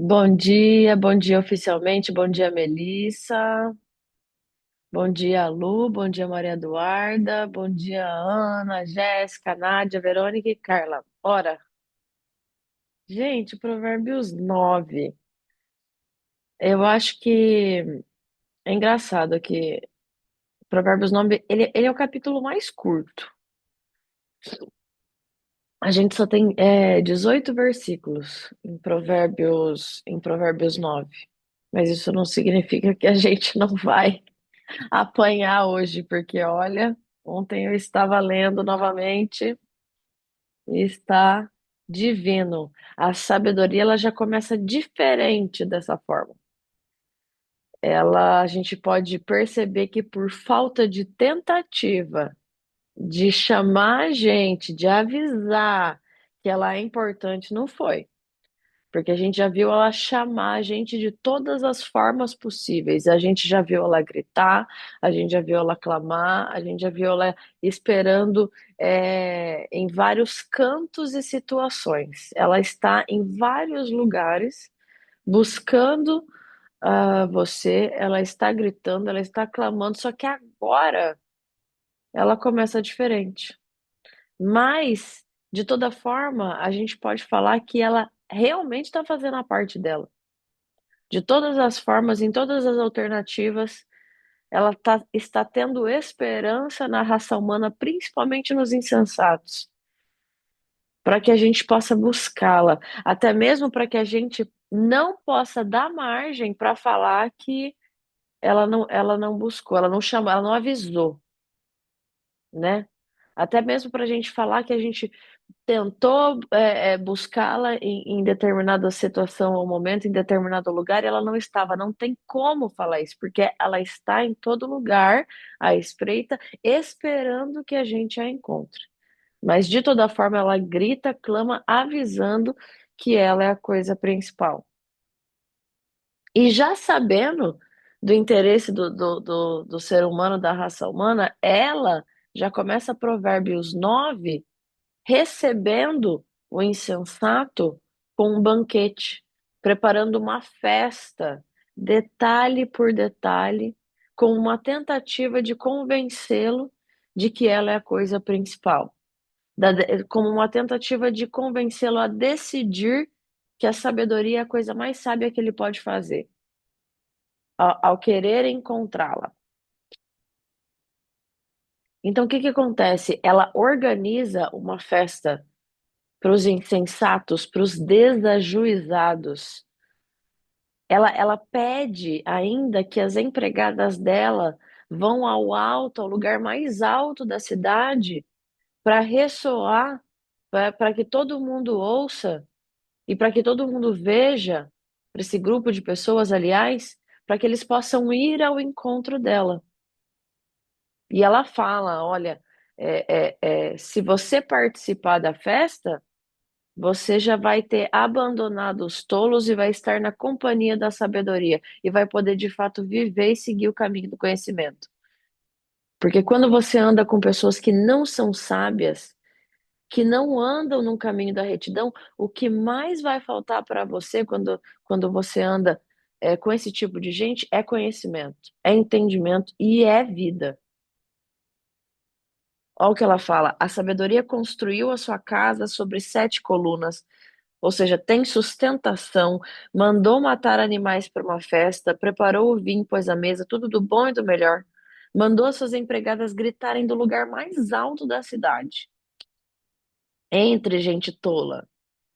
Bom dia oficialmente, bom dia Melissa, bom dia Lu, bom dia Maria Eduarda, bom dia Ana, Jéssica, Nádia, Verônica e Carla. Ora, gente, Provérbios 9. Eu acho que é engraçado que Provérbios 9, ele é o capítulo mais curto. A gente só tem 18 versículos em Provérbios 9. Mas isso não significa que a gente não vai apanhar hoje, porque olha, ontem eu estava lendo novamente e está divino. A sabedoria ela já começa diferente dessa forma. A gente pode perceber que por falta de tentativa de chamar a gente, de avisar que ela é importante, não foi. Porque a gente já viu ela chamar a gente de todas as formas possíveis. A gente já viu ela gritar, a gente já viu ela clamar, a gente já viu ela esperando em vários cantos e situações. Ela está em vários lugares buscando você, ela está gritando, ela está clamando, só que agora ela começa diferente. Mas, de toda forma, a gente pode falar que ela realmente está fazendo a parte dela. De todas as formas, em todas as alternativas, está tendo esperança na raça humana, principalmente nos insensatos, para que a gente possa buscá-la, até mesmo para que a gente não possa dar margem para falar que ela não buscou, ela não chamou, ela não avisou, né? Até mesmo para a gente falar que a gente tentou buscá-la em determinada situação ou momento, em determinado lugar, e ela não estava. Não tem como falar isso, porque ela está em todo lugar, à espreita, esperando que a gente a encontre. Mas de toda forma, ela grita, clama, avisando que ela é a coisa principal. E já sabendo do interesse do ser humano, da raça humana, ela já começa Provérbios 9 recebendo o insensato com um banquete, preparando uma festa, detalhe por detalhe, com uma tentativa de convencê-lo de que ela é a coisa principal, como uma tentativa de convencê-lo a decidir que a sabedoria é a coisa mais sábia que ele pode fazer, ao querer encontrá-la. Então, o que que acontece? Ela organiza uma festa para os insensatos, para os desajuizados. Ela pede ainda que as empregadas dela vão ao alto, ao lugar mais alto da cidade, para ressoar, para que todo mundo ouça e para que todo mundo veja, para esse grupo de pessoas, aliás, para que eles possam ir ao encontro dela. E ela fala: olha, se você participar da festa, você já vai ter abandonado os tolos e vai estar na companhia da sabedoria e vai poder de fato viver e seguir o caminho do conhecimento. Porque quando você anda com pessoas que não são sábias, que não andam no caminho da retidão, o que mais vai faltar para você quando você anda com esse tipo de gente é conhecimento, é entendimento e é vida. Olha o que ela fala: a sabedoria construiu a sua casa sobre 7 colunas. Ou seja, tem sustentação, mandou matar animais para uma festa, preparou o vinho, pôs à mesa, tudo do bom e do melhor. Mandou as suas empregadas gritarem do lugar mais alto da cidade, entre gente tola,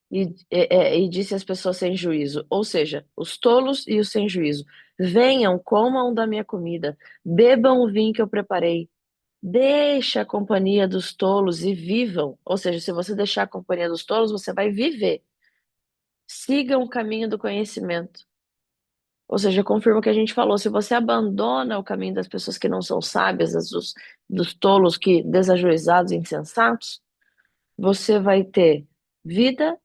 e disse às pessoas sem juízo, ou seja, os tolos e os sem juízo: venham, comam da minha comida, bebam o vinho que eu preparei. Deixa a companhia dos tolos e vivam. Ou seja, se você deixar a companhia dos tolos, você vai viver. Sigam o caminho do conhecimento. Ou seja, confirma o que a gente falou. Se você abandona o caminho das pessoas que não são sábias, dos tolos que desajuizados e insensatos, você vai ter vida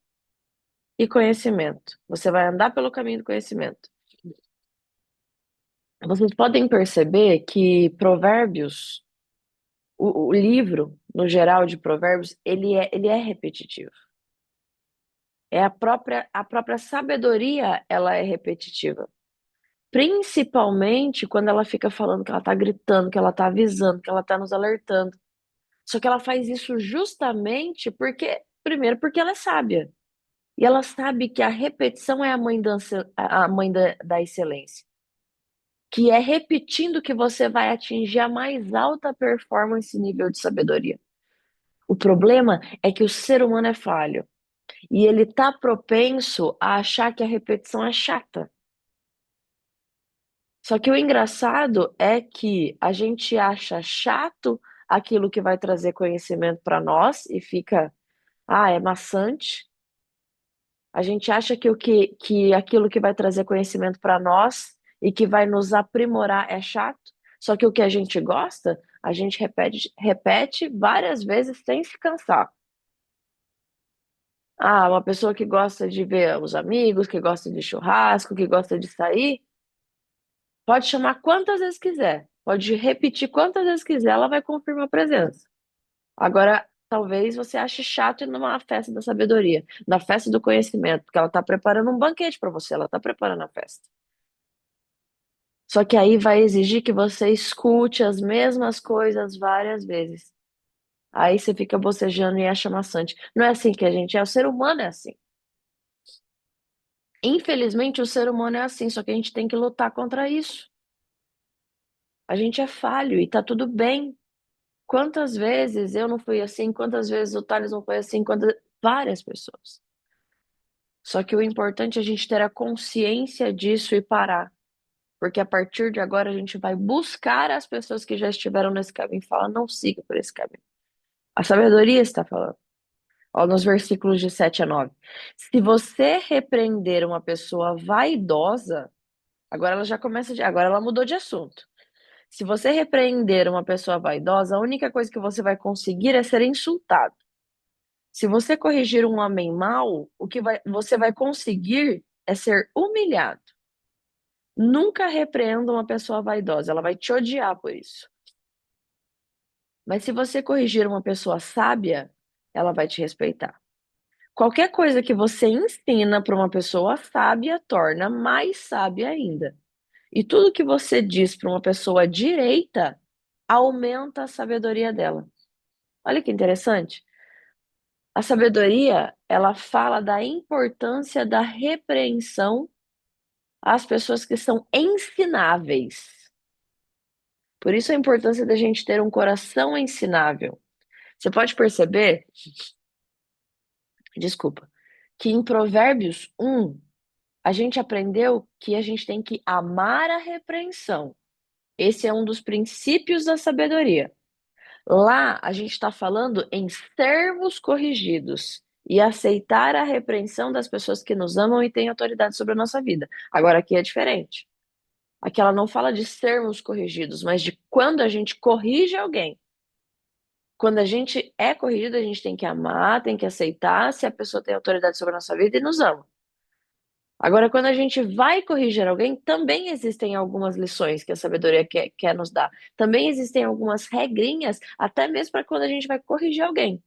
e conhecimento. Você vai andar pelo caminho do conhecimento. Vocês podem perceber que Provérbios, o livro, no geral, de Provérbios, ele é repetitivo. É a própria sabedoria, ela é repetitiva. Principalmente quando ela fica falando que ela tá gritando, que ela tá avisando, que ela tá nos alertando. Só que ela faz isso justamente porque, primeiro, porque ela é sábia. E ela sabe que a repetição é a mãe da excelência. Que é repetindo que você vai atingir a mais alta performance e nível de sabedoria. O problema é que o ser humano é falho. E ele tá propenso a achar que a repetição é chata. Só que o engraçado é que a gente acha chato aquilo que vai trazer conhecimento para nós e fica, é maçante. A gente acha que aquilo que vai trazer conhecimento para nós e que vai nos aprimorar é chato. Só que o que a gente gosta, a gente repete várias vezes sem se cansar. Uma pessoa que gosta de ver os amigos, que gosta de churrasco, que gosta de sair, pode chamar quantas vezes quiser, pode repetir quantas vezes quiser, ela vai confirmar a presença. Agora, talvez você ache chato ir numa festa da sabedoria, na festa do conhecimento, porque ela está preparando um banquete para você, ela está preparando a festa. Só que aí vai exigir que você escute as mesmas coisas várias vezes. Aí você fica bocejando e acha maçante. Não é assim que a gente é, o ser humano é assim. Infelizmente, o ser humano é assim, só que a gente tem que lutar contra isso. A gente é falho e tá tudo bem. Quantas vezes eu não fui assim? Quantas vezes o Thales não foi assim? Várias pessoas. Só que o importante é a gente ter a consciência disso e parar. Porque a partir de agora a gente vai buscar as pessoas que já estiveram nesse caminho e falar, não siga por esse caminho. A sabedoria está falando. Ó, nos versículos de 7 a 9. Se você repreender uma pessoa vaidosa, agora ela já começa agora ela mudou de assunto. Se você repreender uma pessoa vaidosa, a única coisa que você vai conseguir é ser insultado. Se você corrigir um homem mau, você vai conseguir é ser humilhado. Nunca repreenda uma pessoa vaidosa, ela vai te odiar por isso. Mas se você corrigir uma pessoa sábia, ela vai te respeitar. Qualquer coisa que você ensina para uma pessoa sábia torna mais sábia ainda. E tudo que você diz para uma pessoa direita aumenta a sabedoria dela. Olha que interessante. A sabedoria, ela fala da importância da repreensão às pessoas que são ensináveis. Por isso a importância da gente ter um coração ensinável. Você pode perceber, desculpa, que em Provérbios 1, a gente aprendeu que a gente tem que amar a repreensão. Esse é um dos princípios da sabedoria. Lá, a gente está falando em sermos corrigidos e aceitar a repreensão das pessoas que nos amam e têm autoridade sobre a nossa vida. Agora, aqui é diferente. Aqui ela não fala de sermos corrigidos, mas de quando a gente corrige alguém. Quando a gente é corrigido, a gente tem que amar, tem que aceitar se a pessoa tem autoridade sobre a nossa vida e nos ama. Agora, quando a gente vai corrigir alguém, também existem algumas lições que a sabedoria quer nos dar. Também existem algumas regrinhas, até mesmo para quando a gente vai corrigir alguém.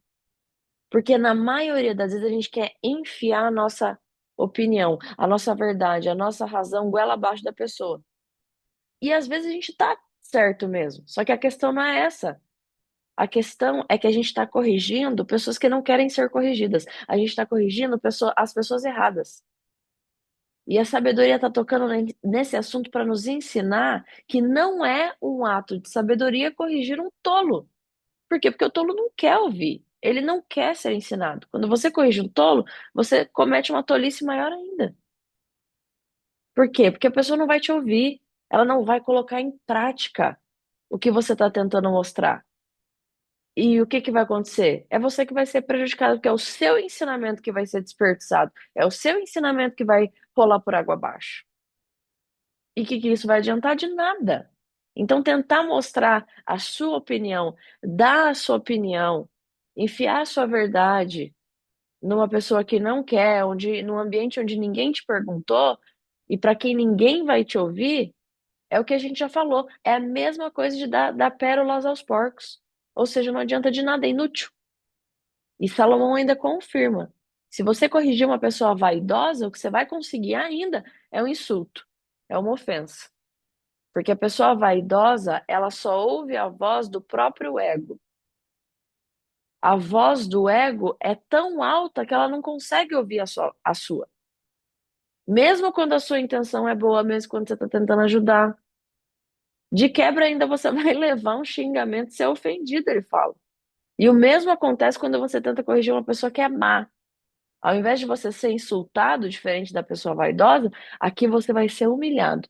Porque na maioria das vezes a gente quer enfiar a nossa opinião, a nossa verdade, a nossa razão goela abaixo da pessoa. E às vezes a gente tá certo mesmo. Só que a questão não é essa. A questão é que a gente está corrigindo pessoas que não querem ser corrigidas. A gente está corrigindo as pessoas erradas. E a sabedoria está tocando nesse assunto para nos ensinar que não é um ato de sabedoria corrigir um tolo. Por quê? Porque o tolo não quer ouvir. Ele não quer ser ensinado. Quando você corrige um tolo, você comete uma tolice maior ainda. Por quê? Porque a pessoa não vai te ouvir. Ela não vai colocar em prática o que você está tentando mostrar. E o que que vai acontecer? É você que vai ser prejudicado, porque é o seu ensinamento que vai ser desperdiçado. É o seu ensinamento que vai rolar por água abaixo. E o que que isso vai adiantar? De nada. Então, tentar mostrar a sua opinião, dar a sua opinião, enfiar a sua verdade numa pessoa que não quer, num ambiente onde ninguém te perguntou e para quem ninguém vai te ouvir, é o que a gente já falou. É a mesma coisa de dar pérolas aos porcos. Ou seja, não adianta de nada, é inútil. E Salomão ainda confirma. Se você corrigir uma pessoa vaidosa, o que você vai conseguir ainda é um insulto, é uma ofensa. Porque a pessoa vaidosa, ela só ouve a voz do próprio ego. A voz do ego é tão alta que ela não consegue ouvir a sua. Mesmo quando a sua intenção é boa, mesmo quando você está tentando ajudar. De quebra, ainda você vai levar um xingamento e ser ofendido, ele fala. E o mesmo acontece quando você tenta corrigir uma pessoa que é má. Ao invés de você ser insultado, diferente da pessoa vaidosa, aqui você vai ser humilhado.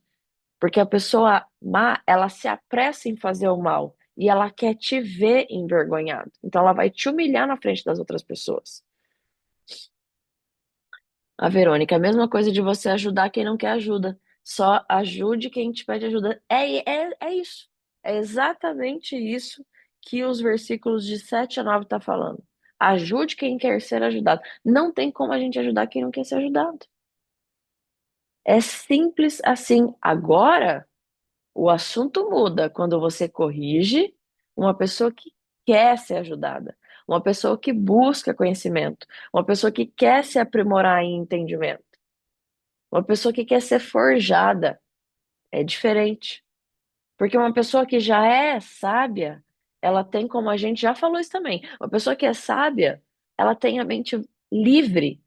Porque a pessoa má, ela se apressa em fazer o mal e ela quer te ver envergonhado. Então ela vai te humilhar na frente das outras pessoas. A Verônica, a mesma coisa de você ajudar quem não quer ajuda. Só ajude quem te pede ajuda. É isso. É exatamente isso que os versículos de 7 a 9 tá falando. Ajude quem quer ser ajudado. Não tem como a gente ajudar quem não quer ser ajudado. É simples assim. Agora, o assunto muda quando você corrige uma pessoa que quer ser ajudada, uma pessoa que busca conhecimento, uma pessoa que quer se aprimorar em entendimento, uma pessoa que quer ser forjada. É diferente. Porque uma pessoa que já é sábia, ela tem, como a gente já falou isso também, uma pessoa que é sábia, ela tem a mente livre,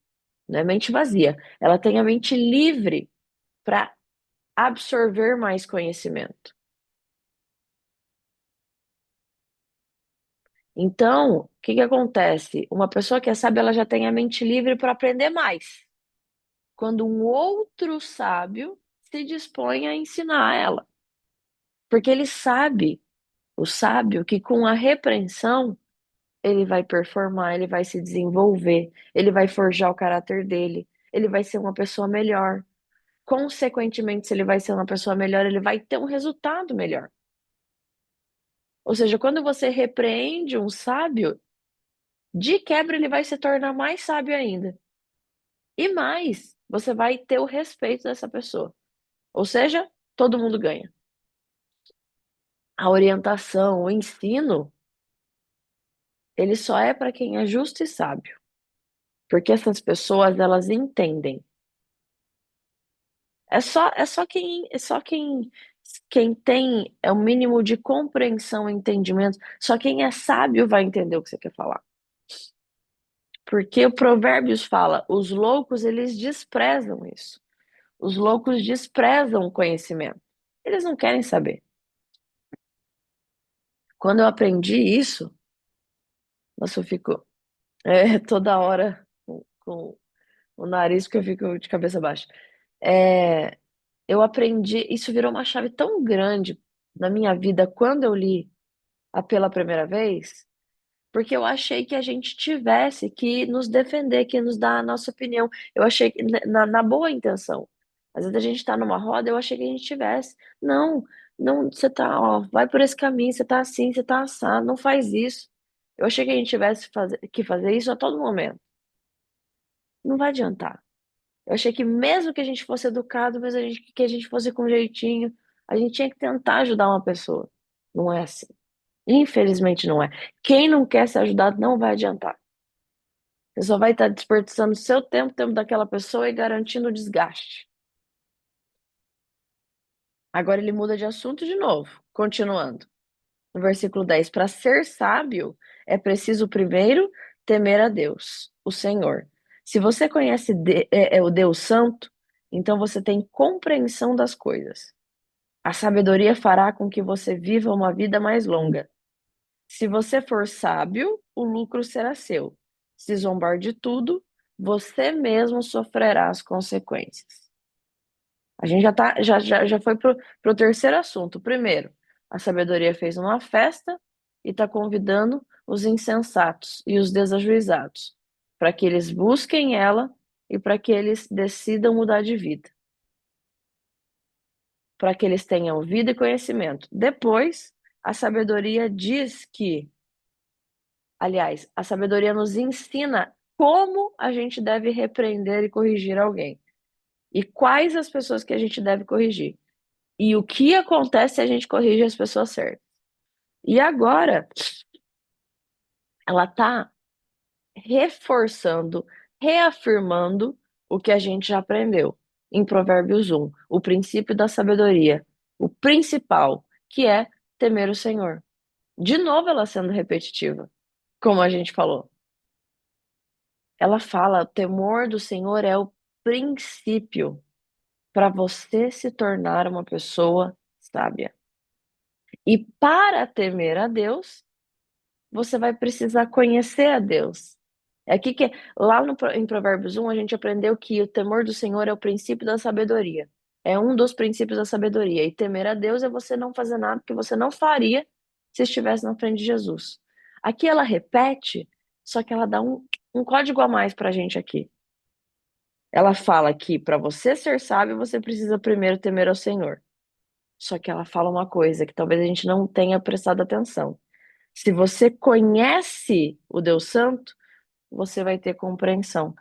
não é mente vazia, ela tem a mente livre para absorver mais conhecimento. Então, o que que acontece? Uma pessoa que é sábia, ela já tem a mente livre para aprender mais. Quando um outro sábio se dispõe a ensinar ela. Porque ele sabe, o sábio, que com a repreensão, ele vai performar, ele vai se desenvolver, ele vai forjar o caráter dele, ele vai ser uma pessoa melhor. Consequentemente, se ele vai ser uma pessoa melhor, ele vai ter um resultado melhor. Ou seja, quando você repreende um sábio, de quebra ele vai se tornar mais sábio ainda. E mais, você vai ter o respeito dessa pessoa. Ou seja, todo mundo ganha. A orientação, o ensino, ele só é para quem é justo e sábio. Porque essas pessoas, elas entendem. Quem tem o mínimo de compreensão e entendimento, só quem é sábio vai entender o que você quer falar. Porque o Provérbios fala, os loucos, eles desprezam isso. Os loucos desprezam o conhecimento. Eles não querem saber. Quando eu aprendi isso, nossa, eu fico toda hora com o nariz que eu fico de cabeça baixa. É, eu aprendi, isso virou uma chave tão grande na minha vida quando eu li pela primeira vez, porque eu achei que a gente tivesse que nos defender, que nos dar a nossa opinião. Eu achei que, na boa intenção. Às vezes a gente está numa roda, eu achei que a gente tivesse. Não, não, você tá, ó, vai por esse caminho, você tá assim, você tá assado, não faz isso. Eu achei que a gente tivesse que fazer isso a todo momento. Não vai adiantar. Eu achei que mesmo que a gente fosse educado, mas que a gente fosse com jeitinho, a gente tinha que tentar ajudar uma pessoa. Não é assim. Infelizmente não é. Quem não quer ser ajudado não vai adiantar. Você só vai estar desperdiçando seu tempo, o tempo daquela pessoa e garantindo o desgaste. Agora ele muda de assunto de novo, continuando. No versículo 10, para ser sábio, é preciso primeiro temer a Deus, o Senhor. Se você conhece o Deus Santo, então você tem compreensão das coisas. A sabedoria fará com que você viva uma vida mais longa. Se você for sábio, o lucro será seu. Se zombar de tudo, você mesmo sofrerá as consequências. A gente já foi pro terceiro assunto. Primeiro, a sabedoria fez uma festa e está convidando os insensatos e os desajuizados para que eles busquem ela e para que eles decidam mudar de vida, para que eles tenham vida e conhecimento. Depois, a sabedoria diz que, aliás, a sabedoria nos ensina como a gente deve repreender e corrigir alguém e quais as pessoas que a gente deve corrigir. E o que acontece se a gente corrige as pessoas certas? E agora, ela está reforçando, reafirmando o que a gente já aprendeu em Provérbios 1, o princípio da sabedoria, o principal, que é temer o Senhor. De novo, ela sendo repetitiva, como a gente falou. Ela fala: o temor do Senhor é o princípio para você se tornar uma pessoa sábia. E para temer a Deus, você vai precisar conhecer a Deus. É aqui que lá em Provérbios 1 a gente aprendeu que o temor do Senhor é o princípio da sabedoria. É um dos princípios da sabedoria. E temer a Deus é você não fazer nada que você não faria se estivesse na frente de Jesus. Aqui ela repete, só que ela dá um código a mais pra gente aqui. Ela fala que para você ser sábio, você precisa primeiro temer ao Senhor. Só que ela fala uma coisa que talvez a gente não tenha prestado atenção. Se você conhece o Deus Santo, você vai ter compreensão.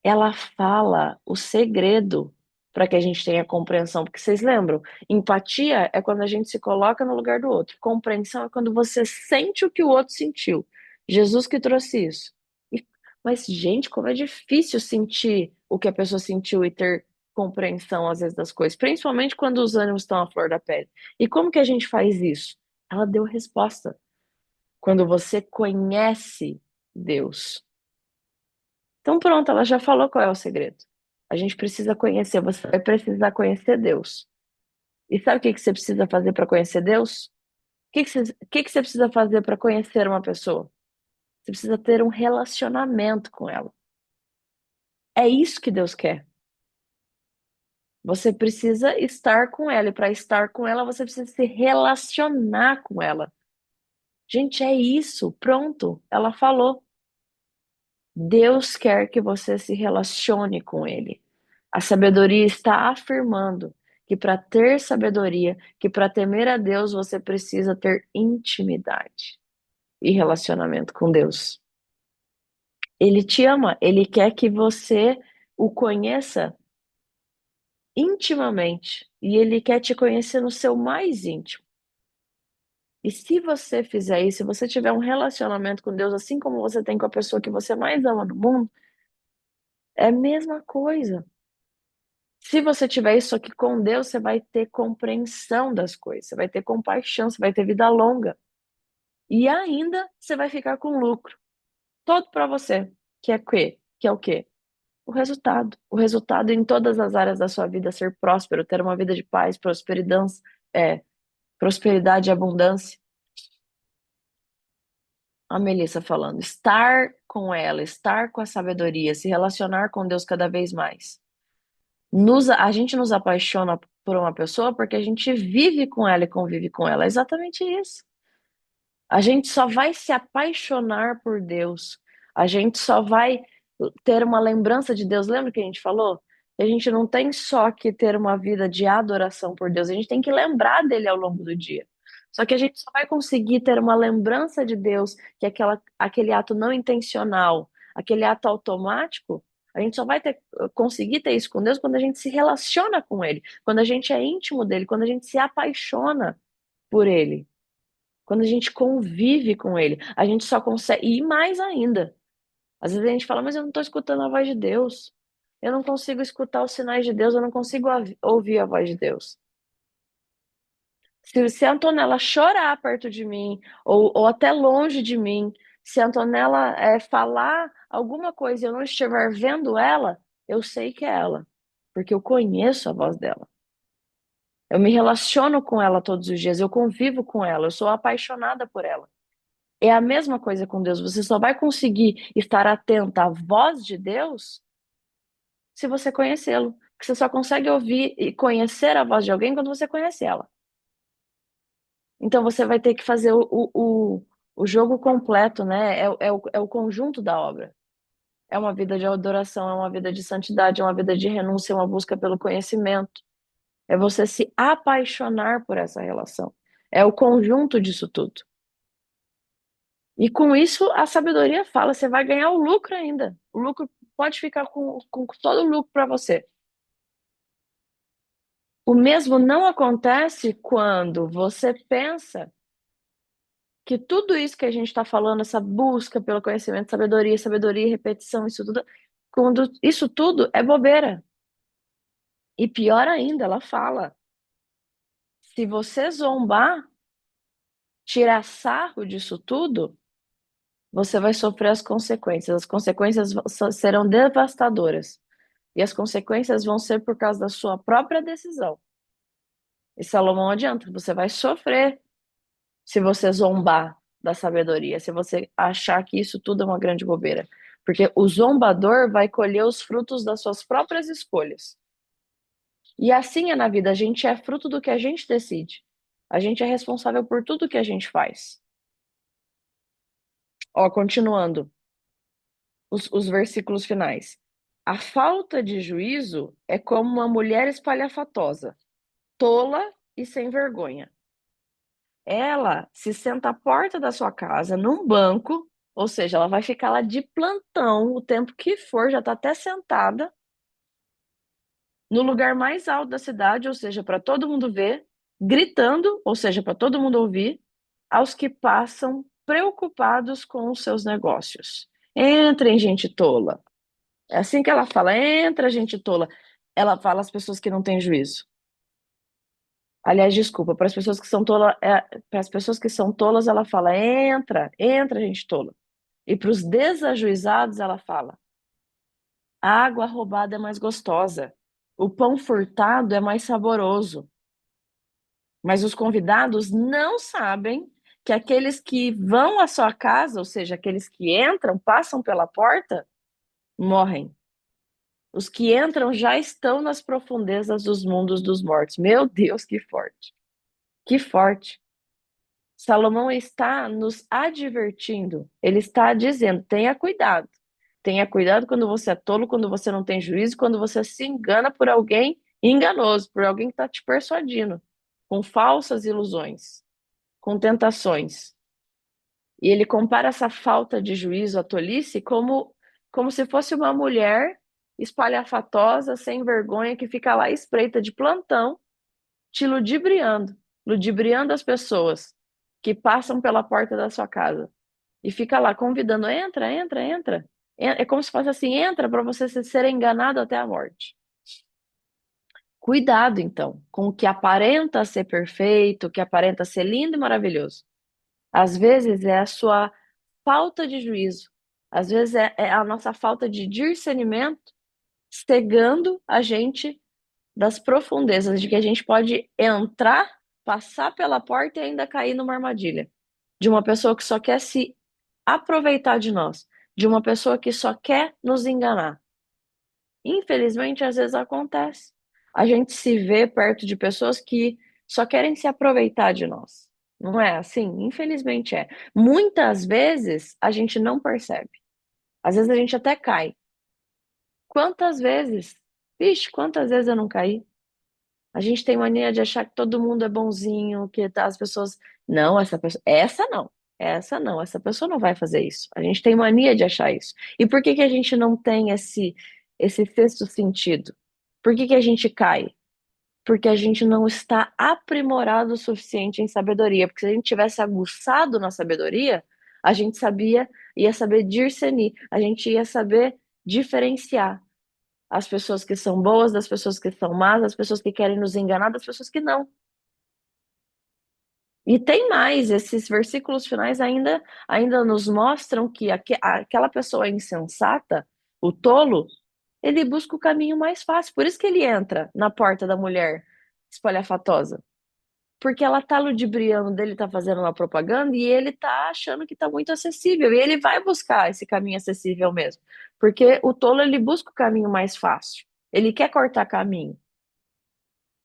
Ela fala o segredo para que a gente tenha compreensão, porque vocês lembram? Empatia é quando a gente se coloca no lugar do outro. Compreensão é quando você sente o que o outro sentiu. Jesus que trouxe isso. Mas, gente, como é difícil sentir o que a pessoa sentiu e ter compreensão, às vezes, das coisas, principalmente quando os ânimos estão à flor da pele. E como que a gente faz isso? Ela deu resposta. Quando você conhece Deus. Então, pronto, ela já falou qual é o segredo. A gente precisa conhecer, você vai precisar conhecer Deus. E sabe o que que você precisa fazer para conhecer Deus? O que que você precisa fazer para conhecer uma pessoa? Você precisa ter um relacionamento com ela. É isso que Deus quer. Você precisa estar com ela, e para estar com ela, você precisa se relacionar com ela. Gente, é isso, pronto, ela falou. Deus quer que você se relacione com Ele. A sabedoria está afirmando que para ter sabedoria, que para temer a Deus, você precisa ter intimidade e relacionamento com Deus. Ele te ama, ele quer que você o conheça intimamente e ele quer te conhecer no seu mais íntimo. E se você fizer isso, se você tiver um relacionamento com Deus, assim como você tem com a pessoa que você mais ama no mundo, é a mesma coisa. Se você tiver isso aqui com Deus, você vai ter compreensão das coisas, você vai ter compaixão, você vai ter vida longa. E ainda você vai ficar com lucro. Todo para você. Que é o quê? Que é o quê? O resultado. O resultado em todas as áreas da sua vida ser próspero, ter uma vida de paz, prosperidade e abundância. A Melissa falando, estar com ela, estar com a sabedoria, se relacionar com Deus cada vez mais. A gente nos apaixona por uma pessoa porque a gente vive com ela e convive com ela. É exatamente isso. A gente só vai se apaixonar por Deus. A gente só vai ter uma lembrança de Deus. Lembra que a gente falou? A gente não tem só que ter uma vida de adoração por Deus, a gente tem que lembrar dele ao longo do dia. Só que a gente só vai conseguir ter uma lembrança de Deus, que é aquele ato não intencional, aquele ato automático. A gente só vai conseguir ter isso com Deus quando a gente se relaciona com Ele, quando a gente é íntimo dele, quando a gente se apaixona por Ele. Quando a gente convive com ele, a gente só consegue. E mais ainda, às vezes a gente fala, mas eu não estou escutando a voz de Deus. Eu não consigo escutar os sinais de Deus, eu não consigo ouvir a voz de Deus. Se a Antonella chorar perto de mim, ou até longe de mim, se a Antonella falar alguma coisa e eu não estiver vendo ela, eu sei que é ela, porque eu conheço a voz dela. Eu me relaciono com ela todos os dias, eu convivo com ela, eu sou apaixonada por ela. É a mesma coisa com Deus. Você só vai conseguir estar atenta à voz de Deus se você conhecê-lo. Porque você só consegue ouvir e conhecer a voz de alguém quando você conhece ela. Então você vai ter que fazer o jogo completo, né? É o conjunto da obra. É uma vida de adoração, é uma vida de santidade, é uma vida de renúncia, é uma busca pelo conhecimento. É você se apaixonar por essa relação. É o conjunto disso tudo. E com isso, a sabedoria fala, você vai ganhar o lucro ainda. O lucro pode ficar com todo o lucro para você. O mesmo não acontece quando você pensa que tudo isso que a gente está falando, essa busca pelo conhecimento, sabedoria, sabedoria, repetição, isso tudo, Quando isso tudo é bobeira. E pior ainda, ela fala: se você zombar, tirar sarro disso tudo, você vai sofrer as consequências. As consequências serão devastadoras. E as consequências vão ser por causa da sua própria decisão. E Salomão adianta, você vai sofrer se você zombar da sabedoria, se você achar que isso tudo é uma grande bobeira. Porque o zombador vai colher os frutos das suas próprias escolhas. E assim é na vida, a gente é fruto do que a gente decide. A gente é responsável por tudo que a gente faz. Ó, continuando, os versículos finais. A falta de juízo é como uma mulher espalhafatosa, tola e sem vergonha. Ela se senta à porta da sua casa, num banco, ou seja, ela vai ficar lá de plantão o tempo que for, já está até sentada, no lugar mais alto da cidade, ou seja, para todo mundo ver, gritando, ou seja, para todo mundo ouvir, aos que passam preocupados com os seus negócios. Entrem, gente tola. É assim que ela fala, entra, gente tola. Ela fala às pessoas que não têm juízo. Aliás, desculpa, para as pessoas que são tolas, para as pessoas que são tolas, ela fala, entra, entra, gente tola. E para os desajuizados, ela fala, a água roubada é mais gostosa, o pão furtado é mais saboroso. Mas os convidados não sabem que aqueles que vão à sua casa, ou seja, aqueles que entram, passam pela porta, morrem. Os que entram já estão nas profundezas dos mundos dos mortos. Meu Deus, que forte! Que forte! Salomão está nos advertindo, ele está dizendo: tenha cuidado. Tenha cuidado quando você é tolo, quando você não tem juízo, quando você se engana por alguém enganoso, por alguém que está te persuadindo, com falsas ilusões, com tentações. E ele compara essa falta de juízo, a tolice, como se fosse uma mulher espalhafatosa, sem vergonha, que fica lá espreita de plantão, te ludibriando, ludibriando as pessoas que passam pela porta da sua casa. E fica lá convidando, entra, entra, entra. É como se fosse assim, entra para você ser enganado até a morte. Cuidado, então, com o que aparenta ser perfeito, o que aparenta ser lindo e maravilhoso. Às vezes é a sua falta de juízo, às vezes é a nossa falta de discernimento cegando a gente das profundezas, de que a gente pode entrar, passar pela porta e ainda cair numa armadilha. De uma pessoa que só quer se aproveitar de nós, de uma pessoa que só quer nos enganar. Infelizmente, às vezes acontece. A gente se vê perto de pessoas que só querem se aproveitar de nós. Não é assim? Infelizmente é. Muitas vezes a gente não percebe. Às vezes a gente até cai. Quantas vezes? Vixe, quantas vezes eu não caí? A gente tem mania de achar que todo mundo é bonzinho, que as pessoas. Não, essa pessoa. Essa não. Essa não. Essa pessoa não vai fazer isso. A gente tem mania de achar isso. E por que que a gente não tem esse sexto sentido? Por que que a gente cai? Porque a gente não está aprimorado o suficiente em sabedoria. Porque se a gente tivesse aguçado na sabedoria, a gente ia saber discernir, a gente ia saber diferenciar as pessoas que são boas, das pessoas que são más, das pessoas que querem nos enganar, das pessoas que não. E tem mais, esses versículos finais ainda nos mostram que aquela pessoa insensata, o tolo, ele busca o caminho mais fácil. Por isso que ele entra na porta da mulher espalhafatosa. Porque ela tá ludibriando dele, tá fazendo uma propaganda e ele tá achando que tá muito acessível. E ele vai buscar esse caminho acessível mesmo. Porque o tolo, ele busca o caminho mais fácil. Ele quer cortar caminho.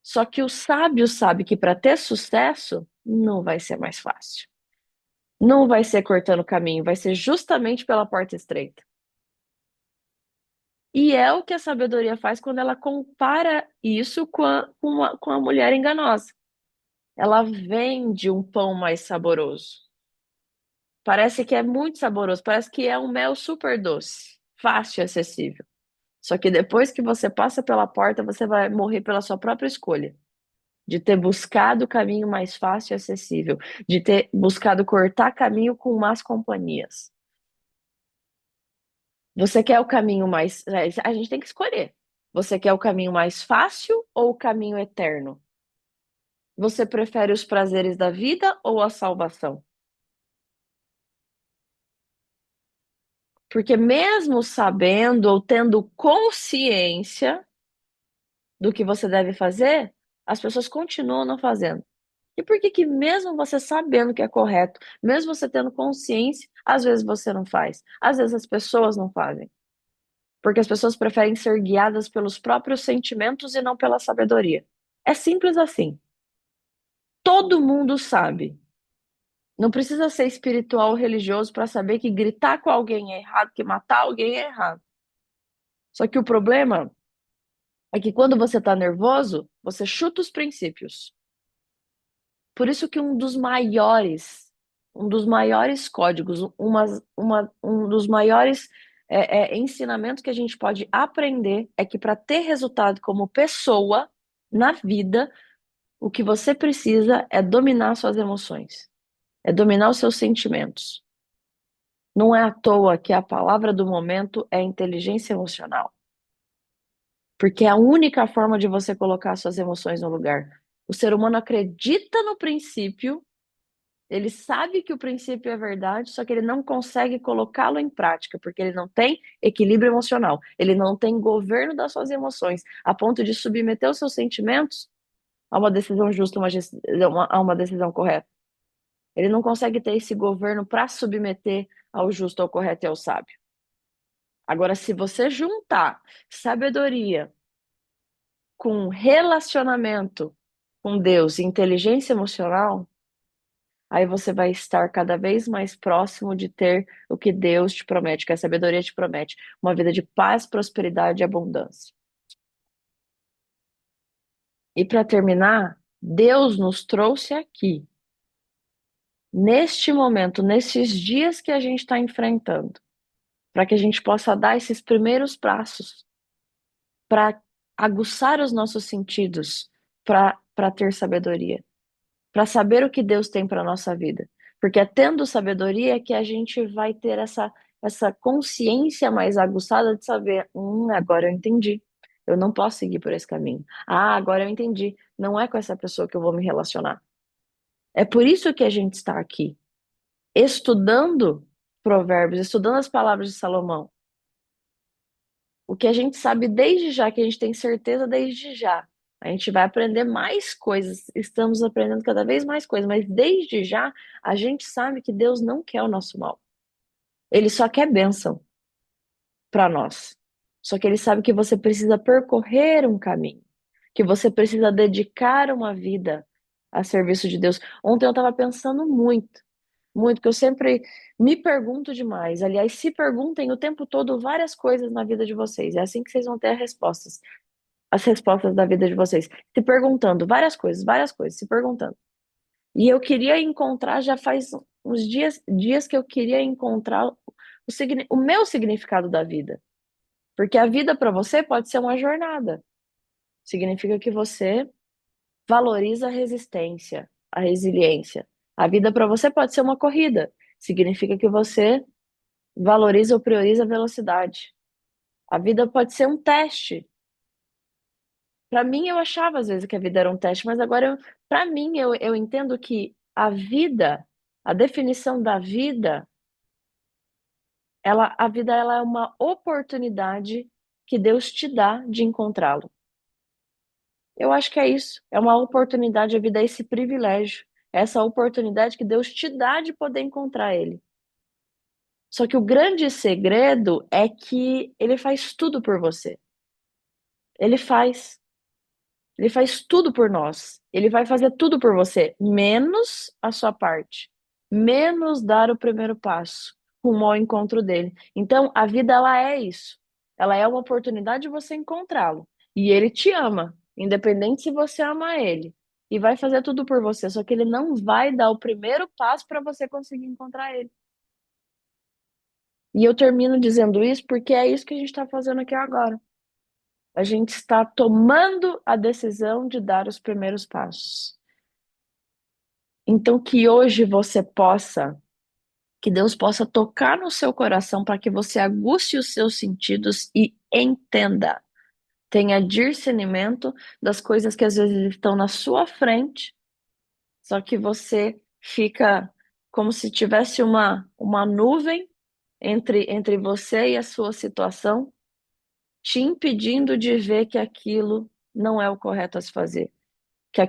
Só que o sábio sabe que para ter sucesso não vai ser mais fácil. Não vai ser cortando caminho, vai ser justamente pela porta estreita. E é o que a sabedoria faz quando ela compara isso com a mulher enganosa. Ela vende um pão mais saboroso. Parece que é muito saboroso, parece que é um mel super doce, fácil e acessível. Só que depois que você passa pela porta, você vai morrer pela sua própria escolha. De ter buscado o caminho mais fácil e acessível, de ter buscado cortar caminho com más companhias. Você quer o caminho mais. A gente tem que escolher. Você quer o caminho mais fácil ou o caminho eterno? Você prefere os prazeres da vida ou a salvação? Porque mesmo sabendo ou tendo consciência do que você deve fazer, as pessoas continuam não fazendo. E por que que mesmo você sabendo que é correto, mesmo você tendo consciência, às vezes você não faz? Às vezes as pessoas não fazem. Porque as pessoas preferem ser guiadas pelos próprios sentimentos e não pela sabedoria. É simples assim. Todo mundo sabe. Não precisa ser espiritual ou religioso para saber que gritar com alguém é errado, que matar alguém é errado. Só que o problema é que quando você está nervoso, você chuta os princípios. Por isso que um dos maiores códigos, um dos maiores ensinamentos que a gente pode aprender é que para ter resultado como pessoa na vida, o que você precisa é dominar suas emoções, é dominar os seus sentimentos. Não é à toa que a palavra do momento é inteligência emocional, porque é a única forma de você colocar suas emoções no lugar. O ser humano acredita no princípio. Ele sabe que o princípio é verdade, só que ele não consegue colocá-lo em prática, porque ele não tem equilíbrio emocional, ele não tem governo das suas emoções, a ponto de submeter os seus sentimentos a uma decisão justa, a uma decisão correta. Ele não consegue ter esse governo para submeter ao justo, ao correto e ao sábio. Agora, se você juntar sabedoria com relacionamento com Deus e inteligência emocional, aí você vai estar cada vez mais próximo de ter o que Deus te promete, que a sabedoria te promete, uma vida de paz, prosperidade e abundância. E para terminar, Deus nos trouxe aqui, neste momento, nesses dias que a gente está enfrentando, para que a gente possa dar esses primeiros passos, para aguçar os nossos sentidos, para ter sabedoria, para saber o que Deus tem para a nossa vida. Porque é tendo sabedoria que a gente vai ter essa consciência mais aguçada de saber, agora eu entendi. Eu não posso seguir por esse caminho. Ah, agora eu entendi. Não é com essa pessoa que eu vou me relacionar. É por isso que a gente está aqui, estudando Provérbios, estudando as palavras de Salomão. O que a gente sabe desde já, que a gente tem certeza desde já. A gente vai aprender mais coisas, estamos aprendendo cada vez mais coisas, mas desde já a gente sabe que Deus não quer o nosso mal. Ele só quer bênção para nós. Só que ele sabe que você precisa percorrer um caminho, que você precisa dedicar uma vida a serviço de Deus. Ontem eu estava pensando muito, muito, que eu sempre me pergunto demais. Aliás, se perguntem o tempo todo várias coisas na vida de vocês. É assim que vocês vão ter as respostas da vida de vocês. Se perguntando várias coisas, se perguntando. E eu queria encontrar, já faz uns dias que eu queria encontrar o meu significado da vida. Porque a vida para você pode ser uma jornada. Significa que você valoriza a resistência, a resiliência. A vida para você pode ser uma corrida. Significa que você valoriza ou prioriza a velocidade. A vida pode ser um teste. Para mim, eu achava às vezes que a vida era um teste, mas agora, para mim, eu entendo que a vida, a definição da vida, a vida ela é uma oportunidade que Deus te dá de encontrá-lo. Eu acho que é isso. É uma oportunidade, a vida é esse privilégio, é essa oportunidade que Deus te dá de poder encontrar Ele. Só que o grande segredo é que Ele faz tudo por você. Ele faz. Ele faz tudo por nós. Ele vai fazer tudo por você, menos a sua parte, menos dar o primeiro passo rumo ao encontro dele. Então, a vida ela é isso. Ela é uma oportunidade de você encontrá-lo. E ele te ama, independente se você ama ele. E vai fazer tudo por você, só que ele não vai dar o primeiro passo para você conseguir encontrar ele. E eu termino dizendo isso porque é isso que a gente está fazendo aqui agora. A gente está tomando a decisão de dar os primeiros passos. Então, que hoje você possa, Que Deus possa tocar no seu coração para que você aguce os seus sentidos e entenda, tenha discernimento das coisas que às vezes estão na sua frente, só que você fica como se tivesse uma nuvem entre você e a sua situação, te impedindo de ver que aquilo não é o correto a se fazer, que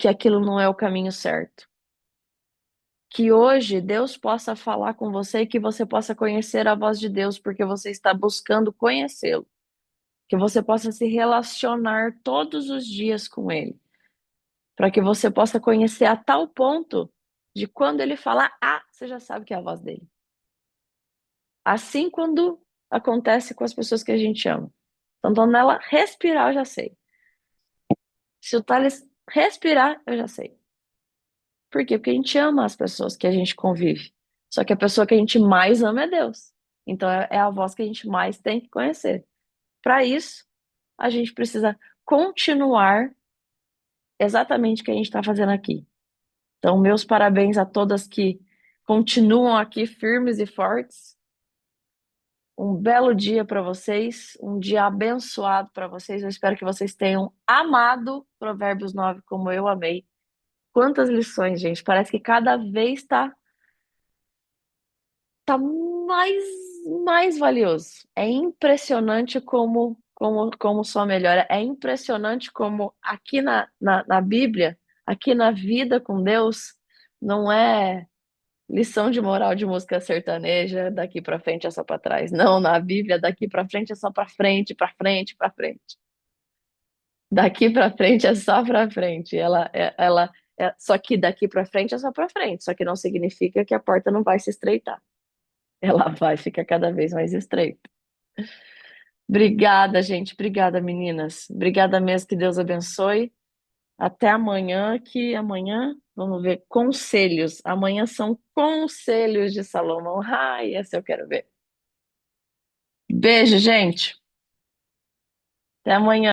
aquilo não é o caminho certo. Que hoje Deus possa falar com você e que você possa conhecer a voz de Deus, porque você está buscando conhecê-lo. Que você possa se relacionar todos os dias com Ele, para que você possa conhecer a tal ponto de quando Ele falar, você já sabe que é a voz dele. Assim quando acontece com as pessoas que a gente ama. Então, quando ela respirar, eu já sei. Se o Thales respirar, eu já sei. Por quê? Porque a gente ama as pessoas que a gente convive. Só que a pessoa que a gente mais ama é Deus. Então é a voz que a gente mais tem que conhecer. Para isso, a gente precisa continuar exatamente o que a gente está fazendo aqui. Então, meus parabéns a todas que continuam aqui firmes e fortes. Um belo dia para vocês, um dia abençoado para vocês. Eu espero que vocês tenham amado Provérbios 9 como eu amei. Quantas lições, gente. Parece que cada vez tá mais valioso. É impressionante como só melhora. É impressionante como aqui na Bíblia, aqui na vida com Deus, não é lição de moral de música sertaneja, daqui pra frente é só pra trás. Não, na Bíblia, daqui pra frente é só pra frente, pra frente, pra frente. Daqui pra frente é só pra frente. Só que daqui pra frente é só pra frente. Só que não significa que a porta não vai se estreitar. Ela vai ficar cada vez mais estreita. Obrigada, gente. Obrigada, meninas. Obrigada mesmo. Que Deus abençoe. Até amanhã, que amanhã, vamos ver, conselhos. Amanhã são conselhos de Salomão. Ai, esse eu quero ver. Beijo, gente. Até amanhã.